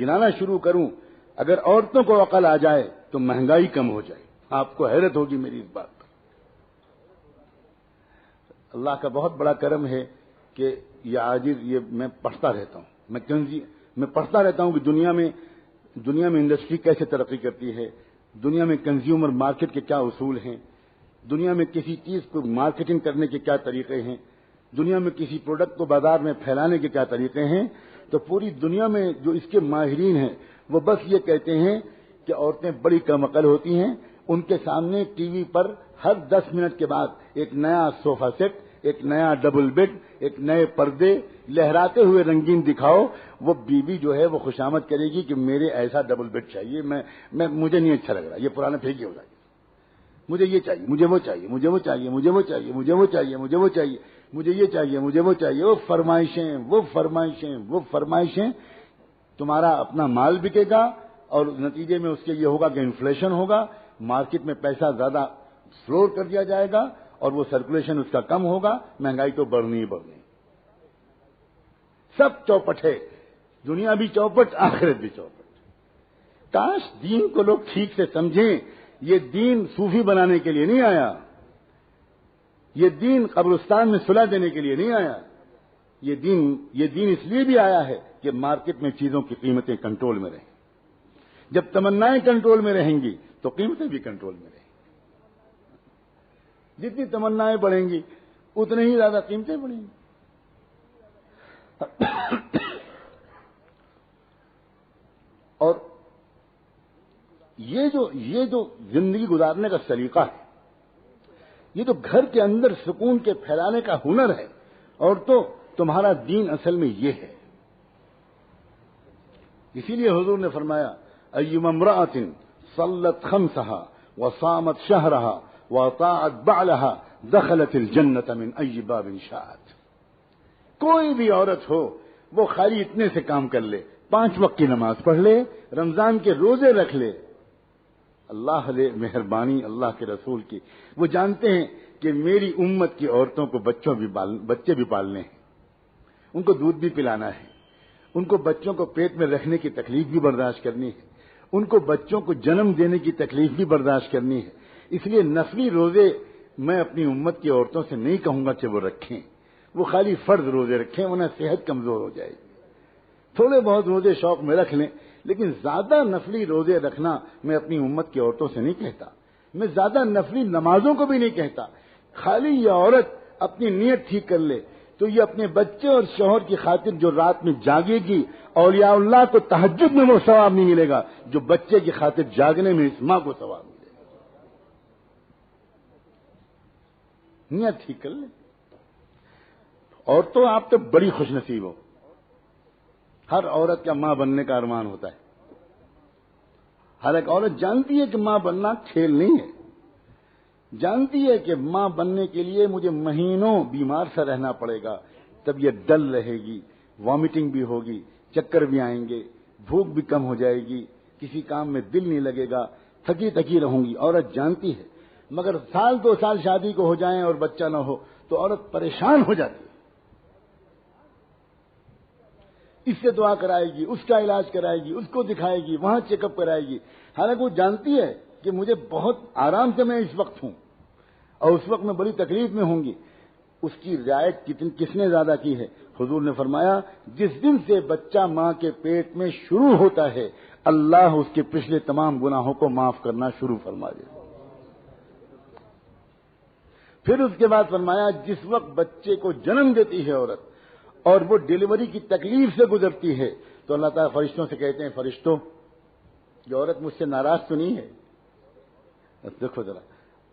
S1: گنانا شروع کروں، اگر عورتوں کو عقل آ جائے تو مہنگائی کم ہو جائے. آپ کو حیرت ہوگی میری اس بات پر. اللہ کا بہت بڑا کرم ہے کہ یہ عاجز، یہ میں پڑھتا رہتا ہوں، میں پڑھتا رہتا ہوں کہ دنیا میں انڈسٹری کیسے ترقی کرتی ہے، دنیا میں کنزیومر مارکیٹ کے کیا اصول ہیں، دنیا میں کسی چیز کو مارکیٹنگ کرنے کے کیا طریقے ہیں، دنیا میں کسی پروڈکٹ کو بازار میں پھیلانے کے کیا طریقے ہیں. تو پوری دنیا میں جو اس کے ماہرین ہیں وہ بس یہ کہتے ہیں کہ عورتیں بڑی کم عقل ہوتی ہیں. ان کے سامنے ٹی وی پر ہر 10 منٹ کے بعد ایک نیا صوفہ سیٹ، ایک نیا ڈبل بیڈ، ایک نئے پردے لہراتے ہوئے رنگین دکھاؤ. وہ بیوی جو ہے وہ خوشامد کرے گی کہ میرے ایسا ڈبل بیڈ چاہیے، مجھے نہیں اچھا لگ رہا، یہ پرانا پھینکی ہو جائے گا، مجھے یہ چاہیے، مجھے وہ چاہیے، مجھے وہ چاہیے، مجھے وہ چاہیے، مجھے وہ چاہیے، مجھے وہ چاہیے، مجھے یہ چاہیے، مجھے وہ چاہیے. وہ فرمائشیں تمہارا اپنا مال بکے گا، اور نتیجے میں اس کے یہ ہوگا کہ انفلیشن ہوگا، مارکیٹ میں پیسہ زیادہ فلور کر دیا جائے گا، اور وہ سرکولیشن اس کا کم ہوگا، مہنگائی تو بڑھنی ہی بڑھنی. سب چوپٹ ہے، دنیا بھی چوپٹ، آخرت بھی چوپٹ. کاش دین کو لوگ ٹھیک سے سمجھیں. یہ دین صوفی بنانے کے لیے نہیں آیا، یہ دین قبرستان میں صلح دینے کے لیے نہیں آیا. یہ دین اس لیے بھی آیا ہے کہ مارکیٹ میں چیزوں کی قیمتیں کنٹرول میں رہیں. جب تمنائیں کنٹرول میں رہیں گی تو قیمتیں بھی کنٹرول میں رہیں گی. جتنی تمنائیں بڑھیں گی اتنے ہی زیادہ قیمتیں بڑھیں گی. اور یہ جو زندگی گزارنے کا سلیقہ ہے، یہ جو گھر کے اندر سکون کے پھیلانے کا ہنر ہے، اور تو تمہارا دین اصل میں یہ ہے. اسی لیے حضور نے فرمایا ایما امرأۃ صلت خمسها وصامت شهرها واطاعت بعلها دخلت الجنة من أي باب شاءت. کوئی بھی عورت ہو وہ خالی اتنے سے کام کر لے، 5 وقت کی نماز پڑھ لے، رمضان کے روزے رکھ لے. اللہ علیہ مہربانی اللہ کے رسول کی، وہ جانتے ہیں کہ میری امت کی عورتوں کو بچے بھی پالنے ہیں، ان کو دودھ بھی پلانا ہے، ان کو بچوں کو پیٹ میں رکھنے کی تکلیف بھی برداشت کرنی ہے، ان کو بچوں کو جنم دینے کی تکلیف بھی برداشت کرنی ہے. اس لیے نفلی روزے میں اپنی امت کی عورتوں سے نہیں کہوں گا کہ وہ رکھیں، وہ خالی فرض روزے رکھیں، انہیں صحت کمزور ہو جائے گی. تھوڑے بہت روزے شوق میں رکھ لیں، لیکن زیادہ نفلی روزے رکھنا میں اپنی امت کی عورتوں سے نہیں کہتا. میں زیادہ نفلی نمازوں کو بھی نہیں کہتا. خالی یہ عورت اپنی نیت ٹھیک کر لے تو یہ اپنے بچے اور شوہر کی خاطر جو رات میں جاگے گی، اولیاء اللہ کو تہجد میں وہ ثواب نہیں ملے گا جو بچے کی خاطر جاگنے میں اس ماں کو ثواب ملے گا. نیت ٹھیک کر لیں. اور تو آپ تو بڑی خوش نصیب ہو. ہر عورت کا ماں بننے کا ارمان ہوتا ہے. ہر ایک عورت جانتی ہے کہ ماں بننا کھیل نہیں ہے، جانتی ہے کہ ماں بننے کے لیے مجھے مہینوں بیمار سا رہنا پڑے گا، طبیعت ڈل رہے گی، وامٹنگ بھی ہوگی، چکر بھی آئیں گے، بھوک بھی کم ہو جائے گی، کسی کام میں دل نہیں لگے گا، تھکی رہوں گی. عورت جانتی ہے، مگر 1-2 سال شادی کو ہو جائیں اور بچہ نہ ہو تو عورت پریشان ہو جاتی ہے. اس سے دعا کرائے گی، اس کا علاج کرائے گی، اس کو دکھائے گی، وہاں چیک اپ کرائے گی، حالانکہ وہ جانتی ہے کہ مجھے بہت آرام سے میں اس وقت ہوں اور اس وقت میں بڑی تکلیف میں ہوں گی. اس کی رعایت کس نے زیادہ کی ہے؟ حضور نے فرمایا جس دن سے بچہ ماں کے پیٹ میں شروع ہوتا ہے اللہ اس کے پچھلے تمام گناہوں کو معاف کرنا شروع فرما دے. پھر اس کے بعد فرمایا جس وقت بچے کو جنم دیتی ہے عورت اور وہ ڈیلیوری کی تکلیف سے گزرتی ہے تو اللہ تعالیٰ فرشتوں سے کہتے ہیں فرشتوں یہ عورت مجھ سے ناراض تو نہیں ہے؟ دیکھو ذرا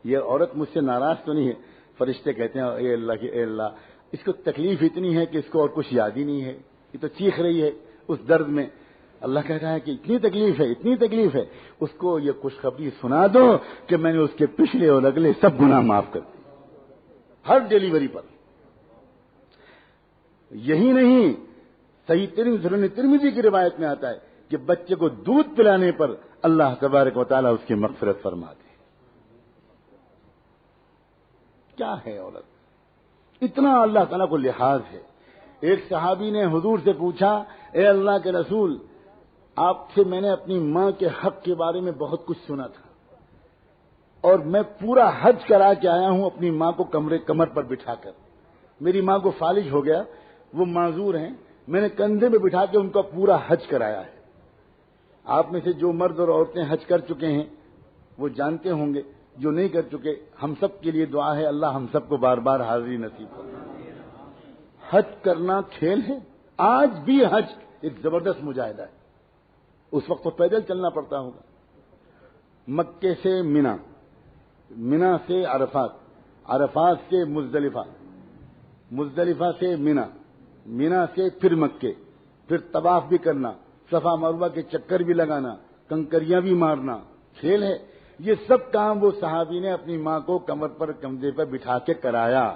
S1: یہ عورت مجھ سے ناراض تو نہیں ہے؟ فرشتے کہتے ہیں اے اللہ اس کو تکلیف اتنی ہے کہ اس کو اور کچھ یاد ہی نہیں ہے، یہ تو چیخ رہی ہے اس درد میں. اللہ کہتا ہے کہ اتنی تکلیف ہے اس کو یہ خوشخبری سنا دو کہ میں نے اس کے پچھلے اور اگلے سب گناہ معاف کر دی ہر ڈیلیوری پر. یہی نہیں، صحیح ترمذی کی روایت میں آتا ہے کہ بچے کو دودھ پلانے پر اللہ تبارک و تعالیٰ اس کی مغفرت فرما دے. کیا ہے عورت، اتنا اللہ تعالیٰ کو لحاظ ہے. ایک صحابی نے حضور سے پوچھا، اے اللہ کے رسول، آپ سے میں نے اپنی ماں کے حق کے بارے میں بہت کچھ سنا تھا اور میں پورا حج کرا کے آیا ہوں اپنی ماں کو کمر پر بٹھا کر. میری ماں کو فالج ہو گیا، وہ معذور ہیں، میں نے کندھے میں بٹھا کے ان کا پورا حج کرایا ہے. آپ میں سے جو مرد اور عورتیں حج کر چکے ہیں وہ جانتے ہوں گے، جو نہیں کر چکے ہم سب کے لیے دعا ہے اللہ ہم سب کو بار بار حاضری نصیب فرمائے. حج کرنا کھیل ہے، آج بھی حج ایک زبردست مجاہدہ ہے. اس وقت تو پیدل چلنا پڑتا ہوگا. مکے سے مینا سے عرفات سے مزدلفہ سے مینا سے پھر مکے، پھر طواف بھی کرنا، صفا مروہ کے چکر بھی لگانا، کنکریاں بھی مارنا، کھیل ہے. یہ سب کام وہ صحابی نے اپنی ماں کو کمر پر کندھے پر بٹھا کے کرایا.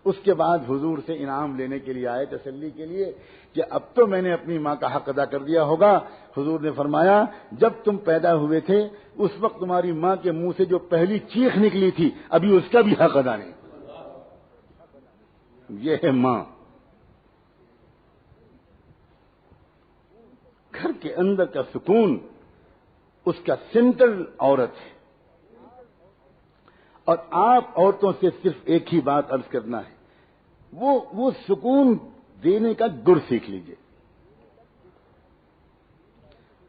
S1: اس کے بعد حضور سے انعام لینے کے لیے آئے، تسلی کے لیے کہ اب تو میں نے اپنی ماں کا حق ادا کر دیا ہوگا. حضور نے فرمایا جب تم پیدا ہوئے تھے اس وقت تمہاری ماں کے منہ سے جو پہلی چیخ نکلی تھی ابھی اس کا بھی حق ادا نہیں. یہ ہے ماں. گھر کے اندر کا سکون اس کا سینٹر عورت ہے. اور آپ عورتوں سے صرف ایک ہی بات عرض کرنا ہے، وہ سکون دینے کا گر سیکھ لیجئے،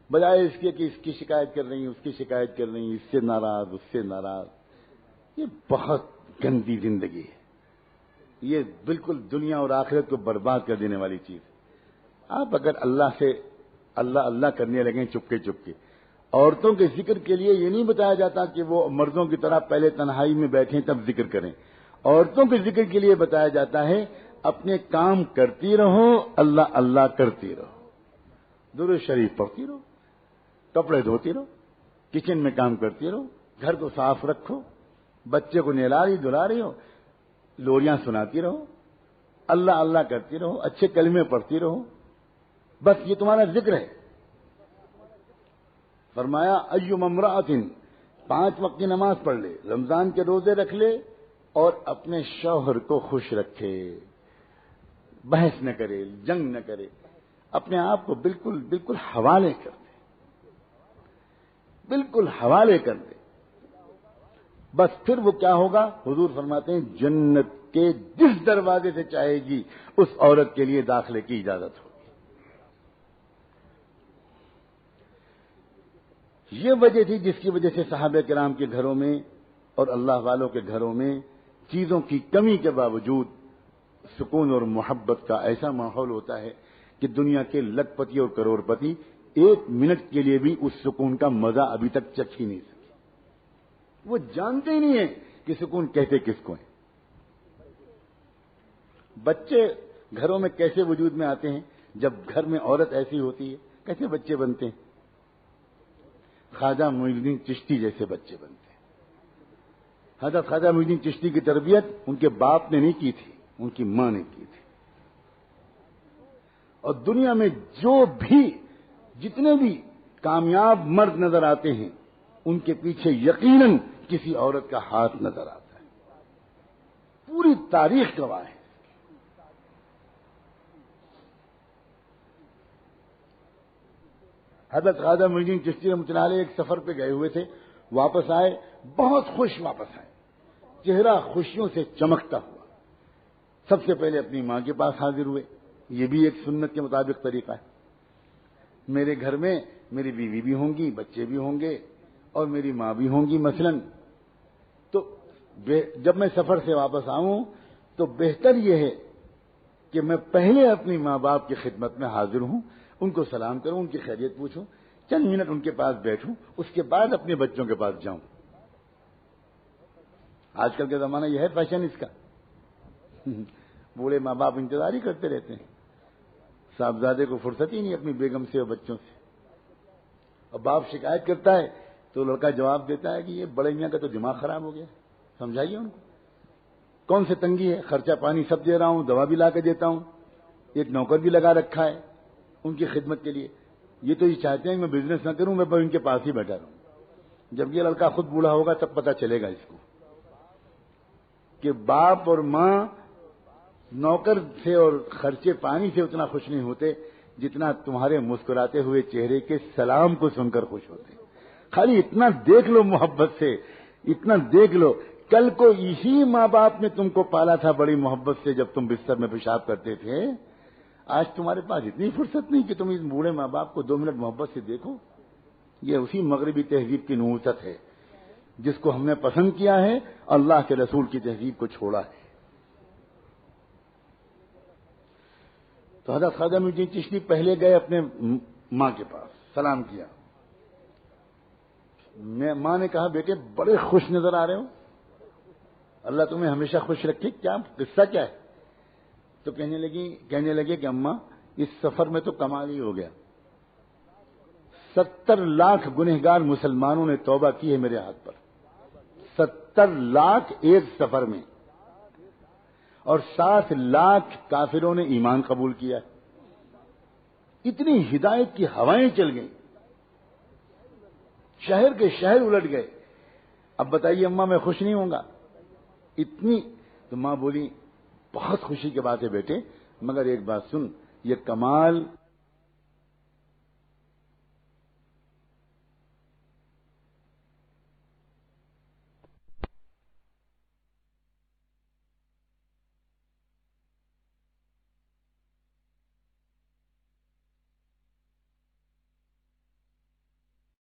S1: بجائے اس کے کہ اس کی شکایت کر رہی ہیں، اس کی شکایت کر رہی ہیں، اس سے ناراض اس سے ناراض. یہ بہت گندی زندگی ہے. یہ بالکل دنیا اور آخرت کو برباد کر دینے والی چیز ہے. آپ اگر اللہ سے اللہ کرنے لگیں چپکے چپکے، عورتوں کے ذکر کے لیے یہ نہیں بتایا جاتا کہ وہ مردوں کی طرح پہلے تنہائی میں بیٹھیں تب ذکر کریں. عورتوں کے ذکر کے لیے بتایا جاتا ہے اپنے کام کرتی رہو، اللہ کرتی رہو، درود شریف پڑھتی رہو، کپڑے دھوتی رہو، کچن میں کام کرتی رہو، گھر کو صاف رکھو، بچے کو نہلا رہی دھلا رہی ہو، لوریاں سناتی رہو، اللہ کرتی رہو، اچھے کلمے پڑھتی رہو. بس یہ تمہارا ذکر ہے. فرمایا ایوم امرأۃ، 5 وقت کی نماز پڑھ لے، رمضان کے روزے رکھ لے اور اپنے شوہر کو خوش رکھے، بحث نہ کرے، جنگ نہ کرے، اپنے آپ کو بالکل حوالے کر دے، بالکل حوالے کر دے. بس پھر وہ کیا ہوگا؟ حضور فرماتے ہیں جنت کے جس دروازے سے چاہے گی اس عورت کے لیے داخلے کی اجازت ہوگی. یہ وجہ تھی جس کی وجہ سے صحابہ کرام کے گھروں میں اور اللہ والوں کے گھروں میں چیزوں کی کمی کے باوجود سکون اور محبت کا ایسا ماحول ہوتا ہے کہ دنیا کے لکھ پتی اور کروڑ پتی 1 منٹ کے لیے بھی اس سکون کا مزہ ابھی تک چکھ ہی نہیں سکے. وہ جانتے ہی نہیں ہیں کہ سکون کہتے کس کو ہیں. بچے گھروں میں کیسے وجود میں آتے ہیں؟ جب گھر میں عورت ایسی ہوتی ہے کیسے بچے بنتے ہیں؟ خواجہ معین الدین چشتی جیسے بچے بنتے ہیں. حضرت خواجہ معین الدین چشتی کی تربیت ان کے باپ نے نہیں کی تھی، ان کی ماں نے کی تھی. اور دنیا میں جتنے بھی کامیاب مرد نظر آتے ہیں ان کے پیچھے یقیناً کسی عورت کا ہاتھ نظر آتا ہے. پوری تاریخ گواہ ہے. حضرت خواجہ معین الدین چشتی رحمۃ اللہ علیہ ایک سفر پہ گئے ہوئے تھے، واپس آئے بہت خوش واپس آئے، چہرہ خوشیوں سے چمکتا ہوا. سب سے پہلے اپنی ماں کے پاس حاضر ہوئے. یہ بھی ایک سنت کے مطابق طریقہ ہے. میرے گھر میں میری بیوی بھی ہوں گی، بچے بھی ہوں گے اور میری ماں بھی ہوں گی مثلاً. تو جب میں سفر سے واپس آؤں تو بہتر یہ ہے کہ میں پہلے اپنی ماں باپ کی خدمت میں حاضر ہوں، ان کو سلام کروں، ان کی خیریت پوچھوں، چند منٹ ان کے پاس بیٹھوں، اس کے بعد اپنے بچوں کے پاس جاؤں. آج کل کا زمانہ یہ ہے فیشن اس کا. بوڑھے ماں باپ انتظار ہی کرتے رہتے ہیں. صاحبزادے کو فرصت ہی نہیں اپنی بیگم سے اور بچوں سے. اور باپ شکایت کرتا ہے تو لڑکا جواب دیتا ہے کہ یہ بڑے میاں کا تو دماغ خراب ہو گیا. سمجھائیے ان کو کون سے تنگی ہے, خرچہ پانی سب دے رہا ہوں, دوا بھی لا کے دیتا ہوں, ایک نوکر بھی لگا رکھا ہے ان کی خدمت کے لیے. یہ تو یہ چاہتے ہیں کہ میں بزنس نہ کروں, میں ان کے پاس ہی بیٹھا رہوں. جب یہ لڑکا خود بوڑھا ہوگا تب پتہ چلے گا اس کو کہ باپ اور ماں نوکر سے اور خرچے پانی سے اتنا خوش نہیں ہوتے جتنا تمہارے مسکراتے ہوئے چہرے کے سلام کو سن کر خوش ہوتے. خالی اتنا دیکھ لو محبت سے, اتنا دیکھ لو. کل کو اسی ماں باپ نے تم کو پالا تھا بڑی محبت سے جب تم بستر میں پیشاب کرتے تھے. آج تمہارے پاس اتنی فرصت نہیں کہ تم اس بوڑھے ماں باپ کو 2 منٹ محبت سے دیکھو. یہ اسی مغربی تہذیب کی نحوست ہے جس کو ہم نے پسند کیا ہے, اللہ کے رسول کی تہذیب کو چھوڑا ہے. تو حضرت خواجہ معین الدین چشتی پہلے گئے اپنے ماں کے پاس, سلام کیا. ماں نے کہا بیٹے بڑے خوش نظر آ رہے ہو, اللہ تمہیں ہمیشہ خوش رکھے, کیا قصہ کیا ہے؟ تو کہنے لگے کہ اماں اس سفر میں تو کمال ہی ہو گیا. 70 لاکھ گنہگار مسلمانوں نے توبہ کی ہے میرے ہاتھ پر, 70 لاکھ ایک سفر میں, اور 60 لاکھ کافروں نے ایمان قبول کیا. اتنی ہدایت کی ہوائیں چل گئیں, شہر کے شہر الٹ گئے. اب بتائیے اماں میں خوش نہیں ہوں گا اتنی؟ تو ماں بولی بہت خوشی کی بات ہے بیٹے, مگر ایک بات سن, یہ کمال